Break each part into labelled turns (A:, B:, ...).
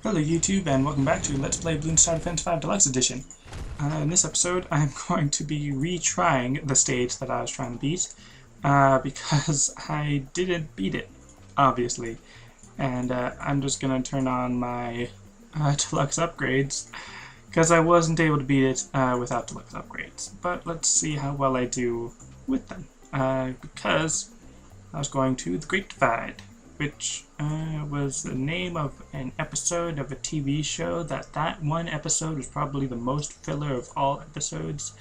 A: Hello YouTube and welcome back to Let's Play Bloons Defense 5 Deluxe Edition. In this episode I'm going to be retrying the stage that I was trying to beat because I didn't beat it, obviously. And I'm just going to turn on my deluxe upgrades because I wasn't able to beat it without deluxe upgrades. But let's see how well I do with them because I was going to the Great Divide, which was the name of an episode of a TV show that one episode was probably the most filler of all episodes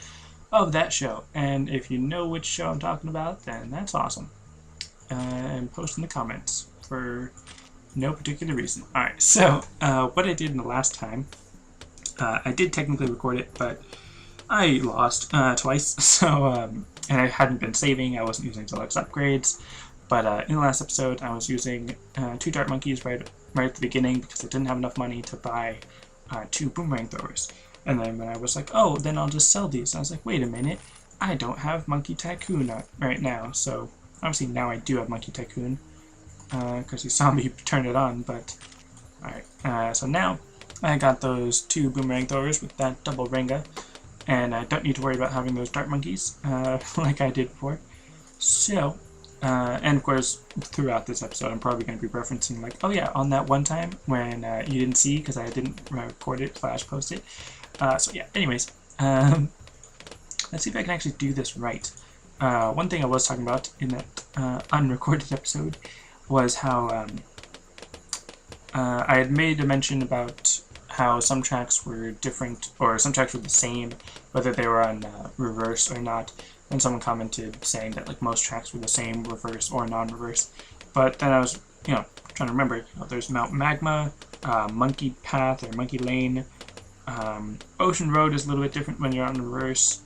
A: of that show. And if you know which show I'm talking about, then that's awesome. And post in the comments for no particular reason. Alright, so what I did in the last time, I did technically record it, but I lost twice, so and I hadn't been saving, I wasn't using deluxe upgrades. But in the last episode, I was using 2 dart monkeys right at the beginning because I didn't have enough money to buy 2 boomerang throwers. And then when I was like, oh, then I'll just sell these. I was like, wait a minute, I don't have Monkey Tycoon right now. So obviously now I do have Monkey Tycoon because you saw me turn it on. But alright, so now I got those 2 boomerang throwers with that double Renga, and I don't need to worry about having those dart monkeys like I did before. So. And of course, throughout this episode, I'm probably going to be referencing like, oh yeah, on that one time when you didn't see because I didn't record it / post it. So yeah, anyways, let's see if I can actually do this right. One thing I was talking about in that unrecorded episode was how I had made a mention about how some tracks were different, or some tracks were the same, whether they were on reverse or not. And someone commented saying that like most tracks were the same, reverse or non-reverse. But then I was, trying to remember. There's Mount Magma, Monkey Path or Monkey Lane. Ocean Road is a little bit different when you're on reverse.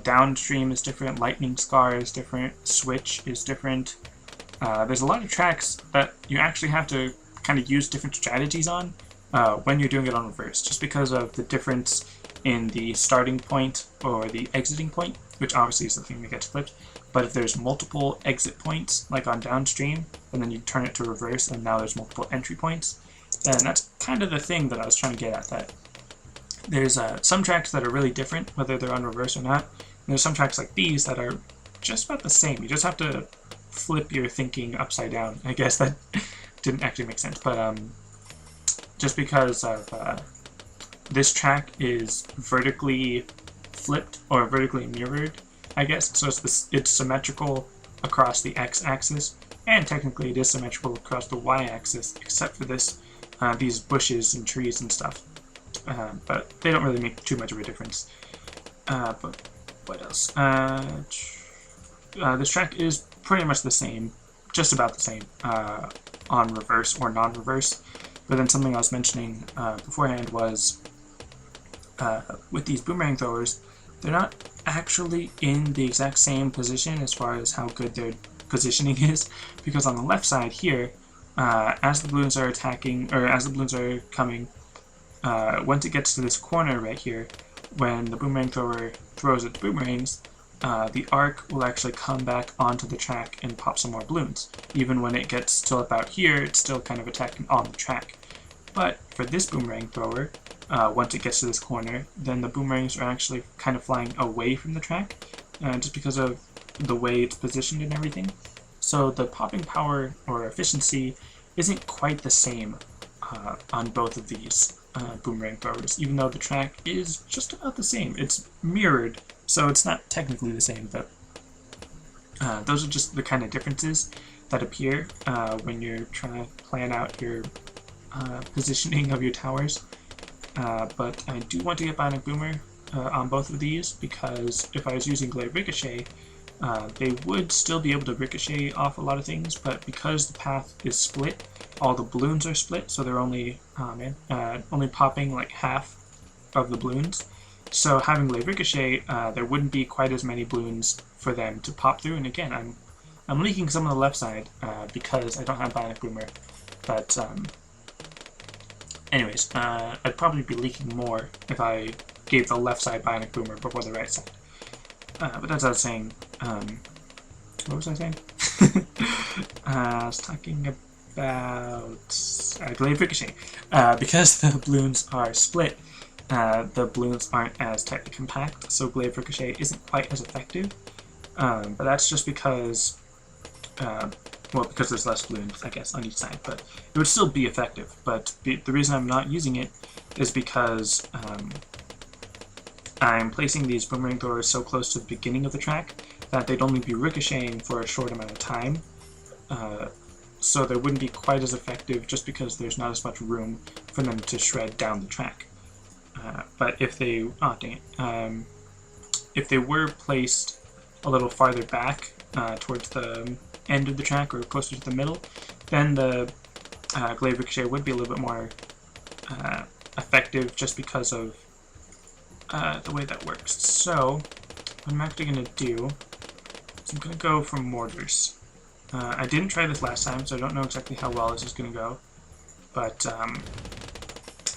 A: Downstream is different. Lightning Scar is different. Switch is different. There's a lot of tracks that you actually have to kind of use different strategies on when you're doing it on reverse, just because of the difference in the starting point or the exiting point, which obviously is the thing that gets flipped. But if there's multiple exit points, like on downstream, and then you turn it to reverse, and now there's multiple entry points, then that's kind of the thing that I was trying to get at. That there's some tracks that are really different, whether they're on reverse or not. And there's some tracks like these that are just about the same. You just have to flip your thinking upside down. I guess that didn't actually make sense, but just because of this track is vertically flipped or vertically mirrored, I guess. So it's symmetrical across the x-axis, and technically it is symmetrical across the y-axis, except for these bushes and trees and stuff. But they don't really make too much of a difference. But what else? This track is pretty much the same, just about the same, on reverse or non-reverse. But then something I was mentioning beforehand was with these boomerang throwers, they're not actually in the exact same position as far as how good their positioning is, because on the left side here, as the balloons are attacking, or as the balloons are coming, once it gets to this corner right here, when the boomerang thrower throws its boomerangs, the arc will actually come back onto the track and pop some more balloons. Even when it gets to about here, it's still kind of attacking on the track. But for this boomerang thrower, once it gets to this corner, then the boomerangs are actually kind of flying away from the track, just because of the way it's positioned and everything. So the popping power or efficiency isn't quite the same on both of these boomerang throwers, even though the track is just about the same. It's mirrored, so it's not technically the same, but those are just the kind of differences that appear when you're trying to plan out your positioning of your towers. But I do want to get Bionic Boomer on both of these, because if I was using Glare Ricochet, they would still be able to ricochet off a lot of things, but because the path is split, all the balloons are split, so they're only popping like half of the balloons. So having Glare Ricochet, there wouldn't be quite as many balloons for them to pop through. And again, I'm leaking some on the left side because I don't have Bionic Boomer, but anyways, I'd probably be leaking more if I gave the left side Bionic Boomer before the right side. But as I was saying, what was I saying? I was talking about Glaive Ricochet. Because the balloons are split, the balloons aren't as tightly compact, so Glaive Ricochet isn't quite as effective. But that's just because, well, because there's less balloons, I guess, on each side. But it would still be effective. But the reason I'm not using it is because I'm placing these boomerang throwers so close to the beginning of the track that they'd only be ricocheting for a short amount of time. So they wouldn't be quite as effective just because there's not as much room for them to shred down the track. But if they, oh dang it, if they were placed a little farther back towards the end of the track or closer to the middle, then the Glaive Ricochet would be a little bit more effective just because of the way that works. So what I'm actually going to do is I'm going to go for mortars. I didn't try this last time, so I don't know exactly how well this is going to go, but I'm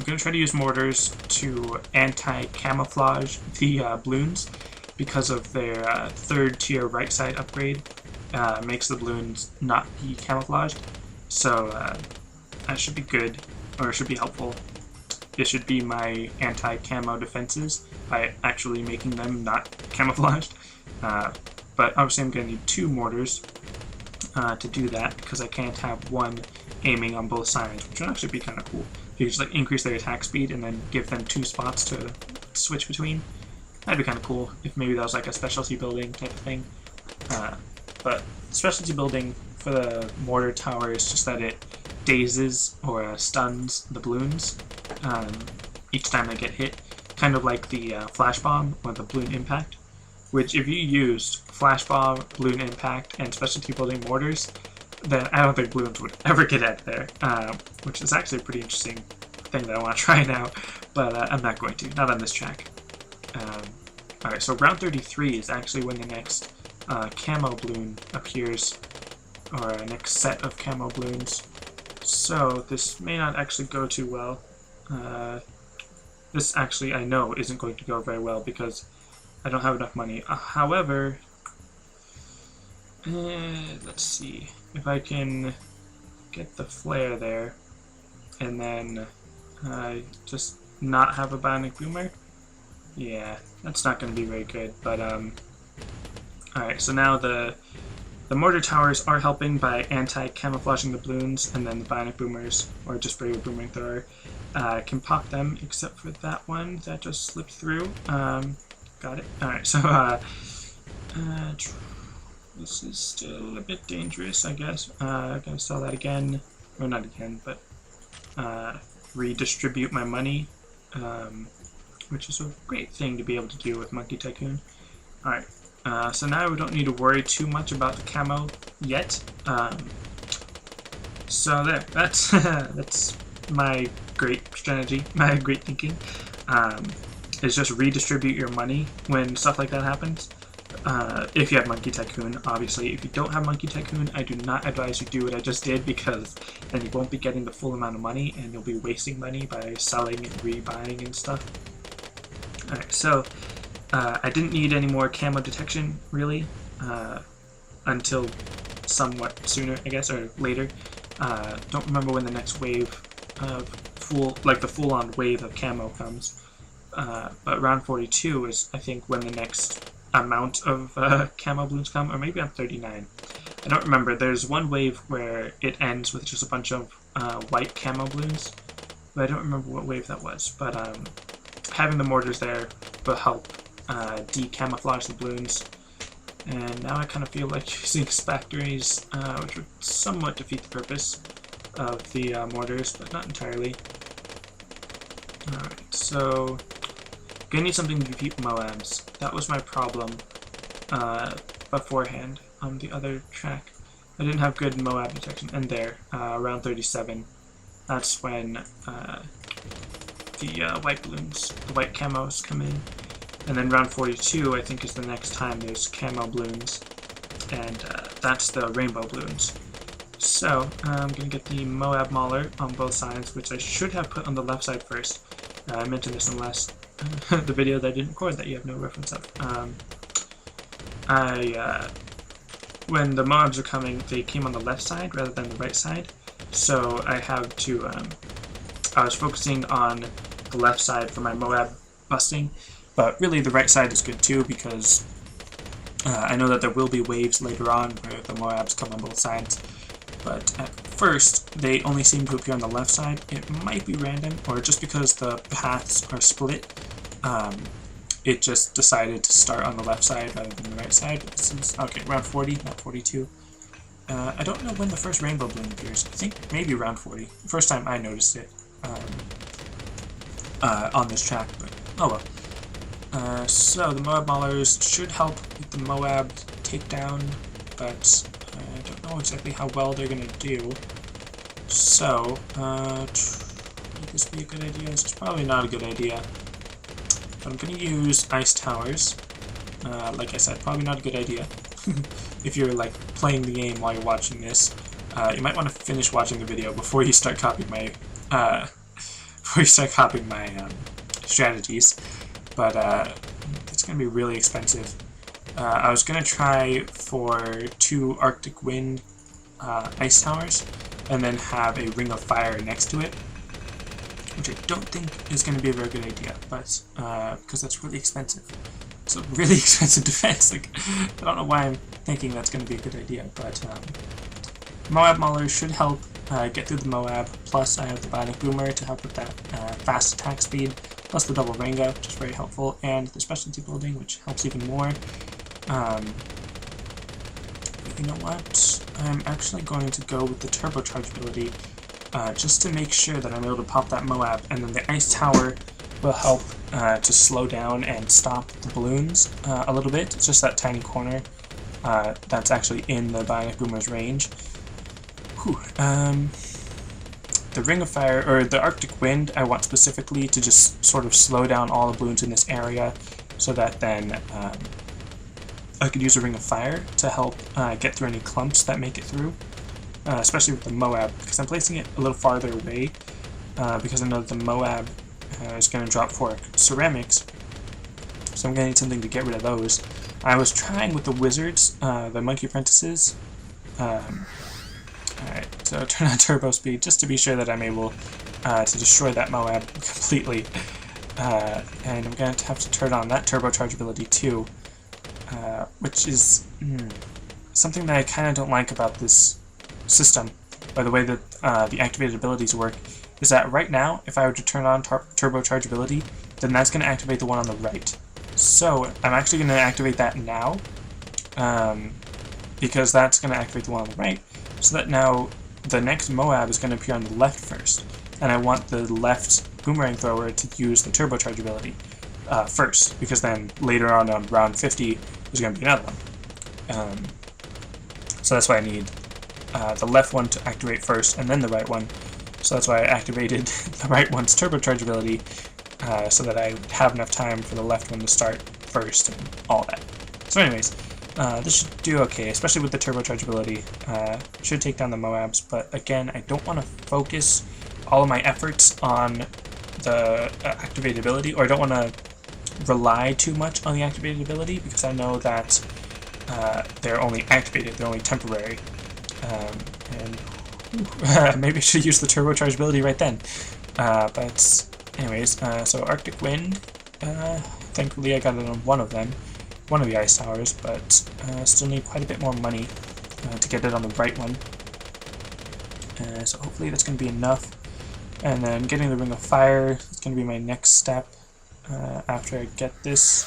A: going to try to use mortars to anti-camouflage the balloons because of their third tier right side upgrade. Makes the balloons not be camouflaged, so that should be good, or should be helpful. This should be my anti-camo defenses by actually making them not camouflaged. But obviously I'm going to need 2 mortars to do that, because I can't have one aiming on both sides, which would actually be kind of cool. If you just like increase their attack speed and then give them 2 spots to switch between, that'd be kind of cool. If maybe that was like a specialty building type of thing. But specialty building for the mortar tower is just that it dazes or stuns the balloons each time they get hit, kind of like the flash bomb or the balloon impact. Which, if you used flash bomb, balloon impact, and specialty building mortars, then I don't think balloons would ever get out there. Which is actually a pretty interesting thing that I want to try now, but I'm not going to, not on this track. Alright, so round 33 is actually when the next camo balloon appears, or next set of camo balloons. So this may not actually go too well. This actually, I know, isn't going to go very well because I don't have enough money. However, let's see if I can get the flare there and then just not have a bionic boomer. Yeah, that's not going to be very good, but alright, so now the mortar towers are helping by anti-camouflaging the balloons, and then the bionic boomers, or just regular boomerang thrower, can pop them, except for that one that just slipped through. Got it. Alright, so this is still a bit dangerous, I guess. I'm going to sell that again, or not again, but redistribute my money, which is a great thing to be able to do with Monkey Tycoon. Alright, so now we don't need to worry too much about the camo yet. So there, that's that's my great strategy, my great thinking, is just redistribute your money when stuff like that happens. If you have Monkey Tycoon, obviously. If you don't have Monkey Tycoon, I do not advise you do what I just did, because then you won't be getting the full amount of money, and you'll be wasting money by selling and rebuying and stuff. Alright, so I didn't need any more camo detection, really, until somewhat sooner, I guess, or later. Don't remember when the next wave of the full-on wave of camo comes. But round 42 is, I think, when the next amount of camo balloons come, or maybe on 39. I don't remember. There's one wave where it ends with just a bunch of white camo balloons, but I don't remember what wave that was. But having the mortars there will help de-camouflage the balloons. And now I kind of feel like using factories, which would somewhat defeat the purpose of the mortars, but not entirely. Alright, so gonna need something to defeat Moabs. That was my problem beforehand on the other track. I didn't have good Moab detection. And there, around 37, that's when the white balloons, the white camos come in. And then round 42, I think, is the next time there's camo balloons, and that's the rainbow balloons. So I'm going to get the Moab Mauler on both sides, which I should have put on the left side first. I mentioned this in the video that I didn't record that you have no reference of. When the Moabs are coming, they came on the left side rather than the right side, So I have to, I was focusing on the left side for my Moab busting, but really the right side is good too, because I know that there will be waves later on where the Moabs come on both sides, but at first they only seem to appear on the left side. It might be random, or just because the paths are split, it just decided to start on the left side rather than the right side. This is, okay, round 40, not 42. I don't know when the first rainbow bloom appears. I think maybe around 40. First time I noticed it on this track, but oh well. So the Moab Maulers should help with the Moab takedown, but I don't know exactly how well they're going to do. So, would this be a good idea? This is probably not a good idea. But I'm going to use ice towers. Like I said, probably not a good idea. If you're like playing the game while you're watching this, you might want to finish watching the video before you start copying my strategies. But it's going to be really expensive. I was going to try for 2 Arctic Wind ice towers, and then have a Ring of Fire next to it, which I don't think is going to be a very good idea, but because that's really expensive. It's a really expensive defense. Like, I don't know why I'm thinking that's going to be a good idea, but Moab Mauler should help get through the Moab, plus I have the Bionic Boomer to help with that fast attack speed, plus the double Ranga, which is very helpful, and the specialty building, which helps even more. You know what? I'm actually going to go with the turbocharge ability, just to make sure that I'm able to pop that Moab, and then the Ice Tower will help to slow down and stop the balloons a little bit. It's just that tiny corner that's actually in the Bionic Boomer's range. Whew. The Ring of Fire, or the Arctic Wind, I want specifically to just sort of slow down all the balloons in this area, so that then I could use a Ring of Fire to help get through any clumps that make it through, especially with the Moab, because I'm placing it a little farther away, because I know that the Moab is going to drop for ceramics, so I'm going to need something to get rid of those. I was trying with the wizards, the Monkey Apprentices. Alright, so turn on turbo speed just to be sure that I'm able to destroy that Moab completely. And I'm going to have to turn on that turbocharge ability too, which is something that I kind of don't like about this system, by the way that the activated abilities work, is that right now, if I were to turn on turbocharge ability, then that's going to activate the one on the right. So I'm actually going to activate that now, because that's going to activate the one on the right, so that now the next Moab is going to appear on the left first, and I want the left boomerang thrower to use the turbocharge ability first, because then later on round 50 there's going to be another one. So that's why I need the left one to activate first, and then the right one. So that's why I activated the right one's turbocharge ability, so that I have enough time for the left one to start first and all that. So anyways, this should do okay, especially with the turbocharge ability. Should take down the Moabs, but again, I don't want to focus all of my efforts on the activated ability, or I don't want to rely too much on the activated ability, because I know that they're only activated, they're only temporary. And maybe I should use the turbocharge ability right then. But anyways, so Arctic Wind, thankfully I got it on one of them, one of the ice towers, but still need quite a bit more money to get it on the right one. So hopefully that's going to be enough. And then getting the Ring of Fire is going to be my next step after I get this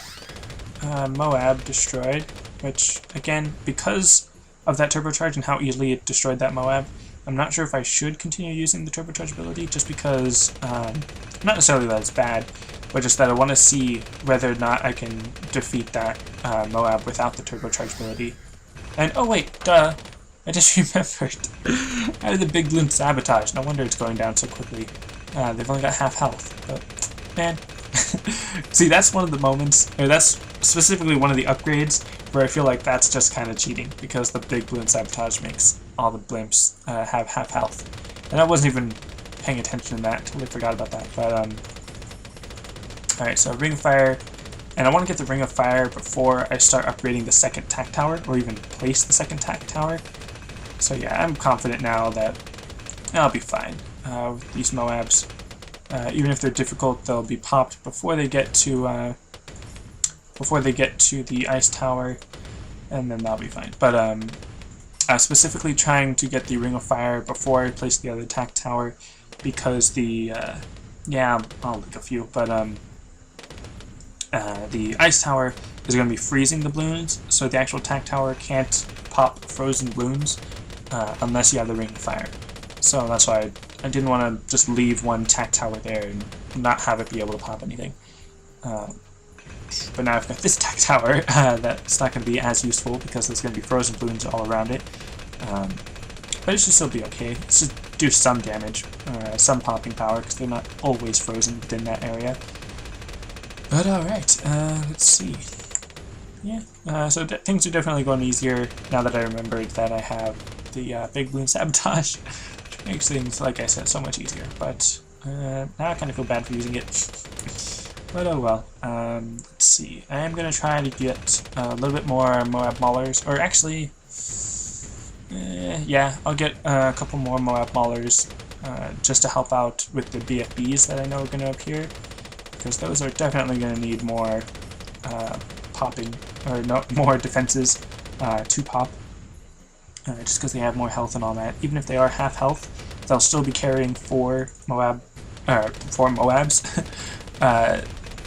A: Moab destroyed, which again, because of that turbocharge and how easily it destroyed that Moab, I'm not sure if I should continue using the turbocharge ability, just because, not necessarily that it's bad, but just that I want to see whether or not I can defeat that Moab without the turbocharge ability. And, oh wait, duh, I just remembered. I had the big Bloons sabotage, no wonder it's going down so quickly. They've only got half health, but, man. See, that's one of the moments, or that's specifically one of the upgrades, where I feel like that's just kind of cheating, because the big Bloons sabotage makes all the blimps have half health. And I wasn't even paying attention to that, totally forgot about that. But alright, so Ring of Fire, and I want to get the Ring of Fire before I start upgrading the second tack tower, or even place the second tack tower. So yeah, I'm confident now that I'll be fine with these Moabs. Even if they're difficult, they'll be popped before they get to the ice tower, and then that'll be fine. But specifically trying to get the Ring of Fire before I place the other attack tower, because the yeah, I'll link a few, but the ice tower is going to be freezing the balloons, so the actual attack tower can't pop frozen balloons unless you have the Ring of Fire. So that's why I didn't want to just leave one attack tower there and not have it be able to pop anything. But now I've got this attack tower, that's not going to be as useful because there's going to be frozen balloons all around it. But it should still be okay. It should do some damage, or some popping power, because they're not always frozen within that area. But alright, let's see. Yeah, so things are definitely going easier now that I remembered that I have the big balloon sabotage, which makes things, like I said, so much easier. But now I kind of feel bad for using it. But oh well. Let's see. I am going to try to get a little bit more Moab Maulers, or actually, yeah, I'll get a couple more Moab Maulers just to help out with the BFBs that I know are going to appear, because those are definitely going to need more popping, or no, more defenses to pop, just because they have more health and all that. Even if they are half health, they'll still be carrying four Moabs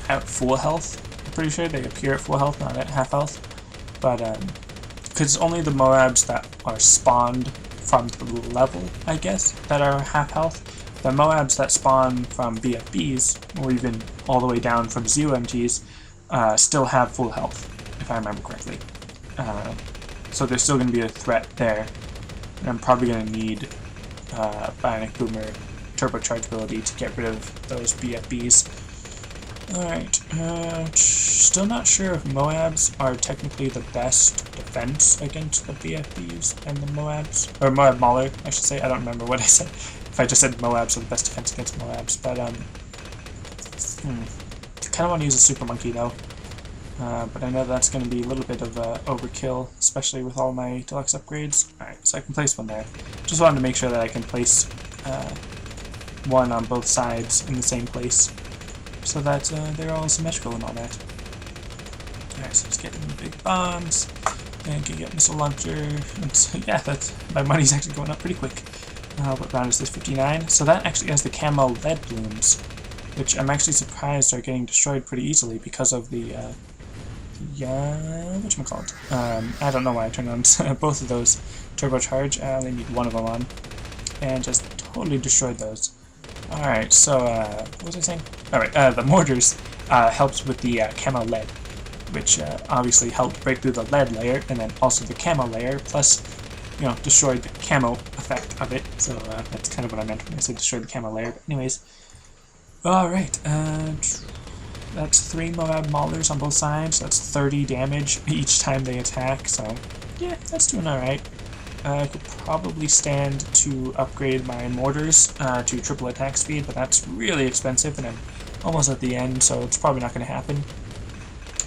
A: at full health. I'm pretty sure they appear at full health, not at half health. But because only the Moabs that are spawned from the level, I guess, that are half health. The Moabs that spawn from BFBs, or even all the way down from ZOMGs, still have full health, if I remember correctly. So there's still going to be a threat there. And I'm probably going to need Bionic Boomer turbocharge ability to get rid of those BFBs. Alright, still not sure if Moabs are technically the best defense against the BFBs and the Moabs. Or Moab Mauler, I should say. I don't remember what I said. If I just said Moabs are the best defense against Moabs. But, kind of want to use a Super Monkey, though. But I know that's going to be a little bit of overkill, especially with all my deluxe upgrades. Alright, so I can place one there. Just wanted to make sure that I can place one on both sides in the same place, so that they're all symmetrical and all that. Alright, so just getting the big bombs, and can get missile launcher, and so yeah, that's, my money's actually going up pretty quick. What round is this? 59? So that actually has the camo lead blooms, which I'm actually surprised are getting destroyed pretty easily because of the, whatchamacallit? I don't know why I turned on both of those turbocharge. I only need one of them on, and just totally destroyed those. Alright, so, what was I saying? Alright, the mortars helps with the camo lead, which obviously helped break through the lead layer, and then also the camo layer, plus, you know, destroyed the camo effect of it. So that's kind of what I meant when I said destroy the camo layer. But anyways, alright, that's 3 Moab Maulers on both sides. That's 30 damage each time they attack, so yeah, that's doing alright. I could probably stand to upgrade my mortars to triple attack speed, but that's really expensive, and I'm almost at the end, so it's probably not going to happen.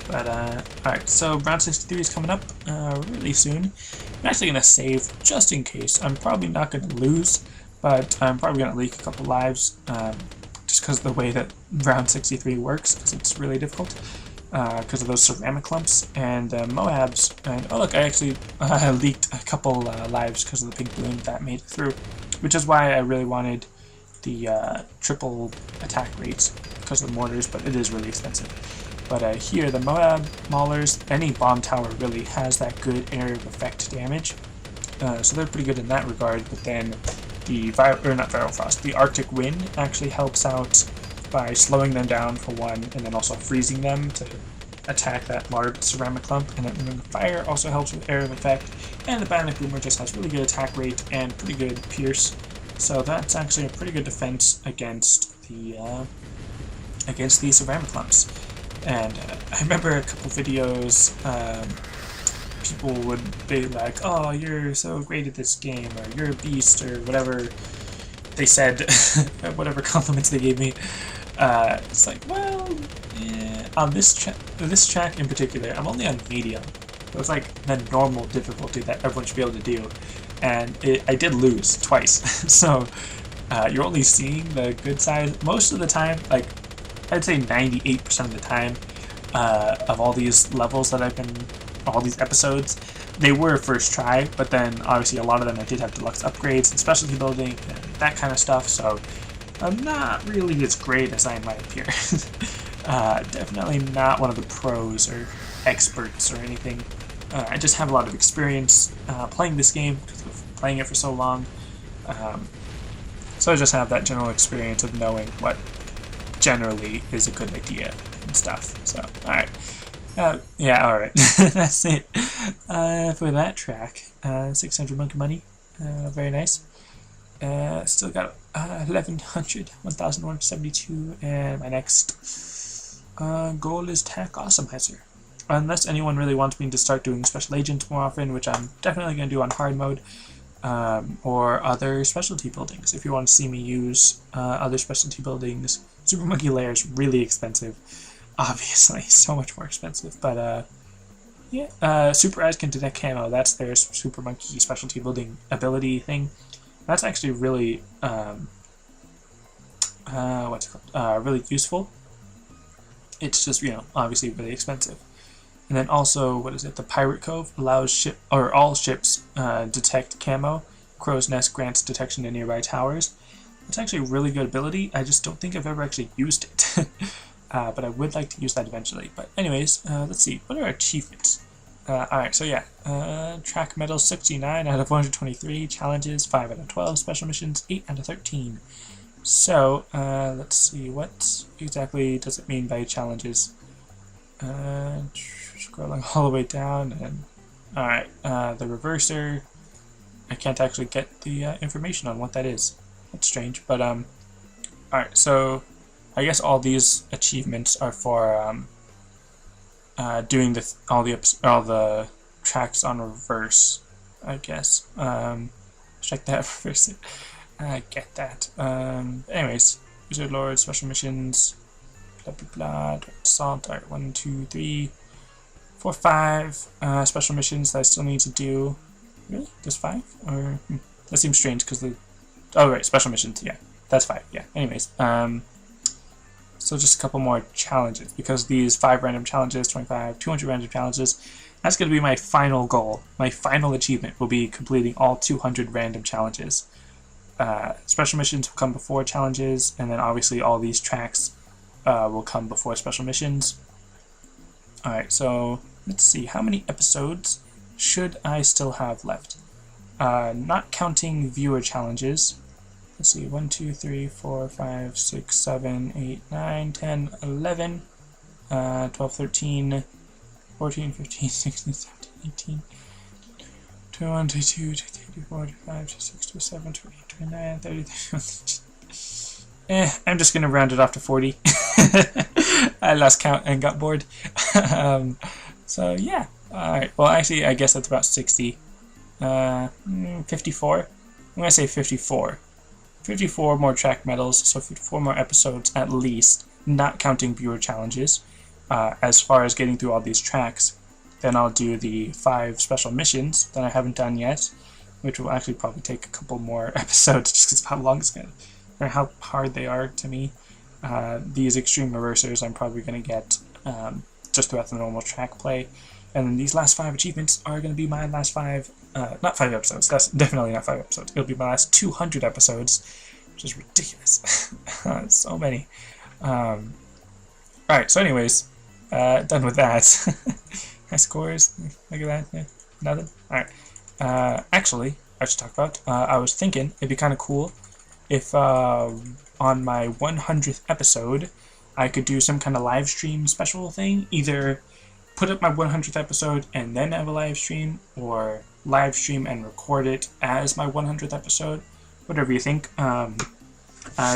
A: But, alright, so round 63 is coming up really soon. I'm actually going to save just in case. I'm probably not going to lose, but I'm probably going to leak a couple lives, just because of the way that round 63 works, because it's really difficult. Because of those ceramic clumps and Moabs, and oh look, I actually leaked a couple lives because of the pink balloon that made it through, which is why I really wanted the triple attack rates because of the mortars, but it is really expensive. But here, the Moab Maulers, any bomb tower really has that good area of effect damage, so they're pretty good in that regard. But then the the Arctic Wind actually helps out by slowing them down for one, and then also freezing them to attack that large ceramic clump. And then the fire also helps with area of effect, and the Bionic Boomer just has really good attack rate and pretty good pierce. So that's actually a pretty good defense against the ceramic clumps. And I remember a couple videos, people would be like, "Oh, you're so great at this game," or "You're a beast," or whatever they said, whatever compliments they gave me. It's like, well, yeah. On this track in particular, I'm only on medium. So it's like the normal difficulty that everyone should be able to do. and I did lose twice. So you're only seeing the good side most of the time. Like, I'd say 98% of the time of all these levels that I've been, all these episodes, they were first try, but then obviously a lot of them I did have deluxe upgrades and specialty building and that kind of stuff, so I'm not really as great as I might appear. Definitely not one of the pros or experts or anything. I just have a lot of experience playing this game because of playing it for so long. So I just have that general experience of knowing what generally is a good idea and stuff. So, alright. Yeah, alright. That's it for that track. 600 monkey money. Very nice. Still got 1,172, and my next goal is Tack Awesomizer. Unless anyone really wants me to start doing special agents more often, which I'm definitely going to do on hard mode, or other specialty buildings. If you want to see me use other specialty buildings, Super Monkey Lair is really expensive. Obviously, so much more expensive, but yeah, Super Eyes can detect camo. That's their Super Monkey specialty building ability thing. That's actually really, what's it called? Really useful. It's just, you know, obviously really expensive. And then also, what is it? The Pirate Cove allows all ships detect camo. Crow's Nest grants detection to nearby towers. It's actually a really good ability. I just don't think I've ever actually used it. But I would like to use that eventually. But anyways, let's see. What are our achievements? Alright, so yeah. Track medals 69 out of 123. Challenges 5 out of 12. Special missions 8 out of 13. So, let's see. What exactly does it mean by challenges? Scrolling all the way down. And alright, the reverser. I can't actually get the information on what that is. That's strange. But, alright, so I guess all these achievements are for doing all the tracks on reverse, I guess. Check that reverse it. I get that. Anyways, Wizard Lord, special missions, blah blah blah, assault. Alright, 1, 2, 3, 4, 5 special missions that I still need to do. Really? Just 5? Or that seems strange because the right, special missions. Yeah, that's 5. Yeah. Anyways, so just a couple more challenges, because these 5 random challenges, 25, 200 random challenges, that's going to be my final goal. My final achievement will be completing all 200 random challenges. Special missions will come before challenges, and then obviously all these tracks will come before special missions. Alright, so let's see, how many episodes should I still have left? Not counting viewer challenges. Let's see, 1, 2, 3, 4, 5, 6, 7, 8, 9, 10, 11, 12, 13, 14, 15, 16, 17, 18, 21, 22, 23, 24, 25, 26, 27, 28, 29, 30, 31. I'm just going to round it off to 40. I lost count and got bored. So yeah, alright, well actually I guess that's about 60. 54? I'm going to say 54. 54 more track medals, so 54 more episodes at least, not counting viewer challenges. As far as getting through all these tracks, then I'll do the 5 special missions that I haven't done yet, which will actually probably take a couple more episodes just because of how long it's going to, or how hard they are to me. These extreme reversers I'm probably going to get just throughout the normal track play. And then these last 5 achievements are going to be my last 5, not 5 episodes, that's definitely not 5 episodes. It'll be my last 200 episodes, which is ridiculous. So many. Alright, so anyways, done with that. My scores, look at that, yeah, nothing. Alright, actually, I should talk about, I was thinking it'd be kind of cool if on my 100th episode, I could do some kind of live stream special thing, either put up my 100th episode and then have a live stream, or live stream and record it as my 100th episode, whatever you think. I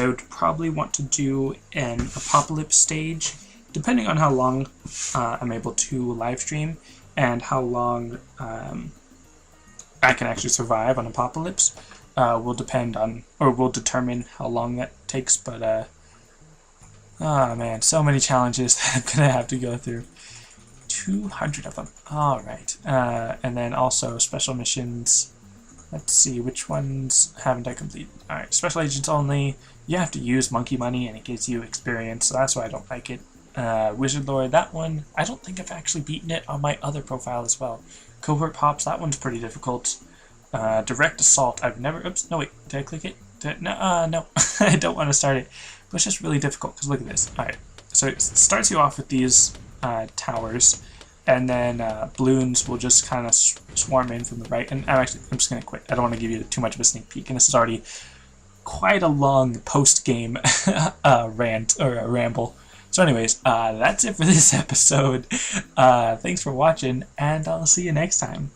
A: would probably want to do an apocalypse stage, depending on how long I'm able to live stream and how long I can actually survive on apocalypse. Will depend on, or will determine how long that takes, but oh man, so many challenges that I'm gonna have to go through. 200 of them. Alright. And then also special missions. Let's see, which ones haven't I completed? Alright, Special Agents Only. You have to use monkey money and it gives you experience, so that's why I don't like it. Wizard Lord, that one, I don't think I've actually beaten it on my other profile as well. Covert Pops, that one's pretty difficult. Direct Assault, I've never, oops, no wait, did I click it? No, I don't want to start it. But it's just really difficult, because look at this. Alright, so it starts you off with these towers, and then balloons will just kind of swarm in from the right. And I'm just going to quit. I don't want to give you too much of a sneak peek, and this is already quite a long post-game rant, or ramble. So anyways, that's it for this episode. Thanks for watching, and I'll see you next time.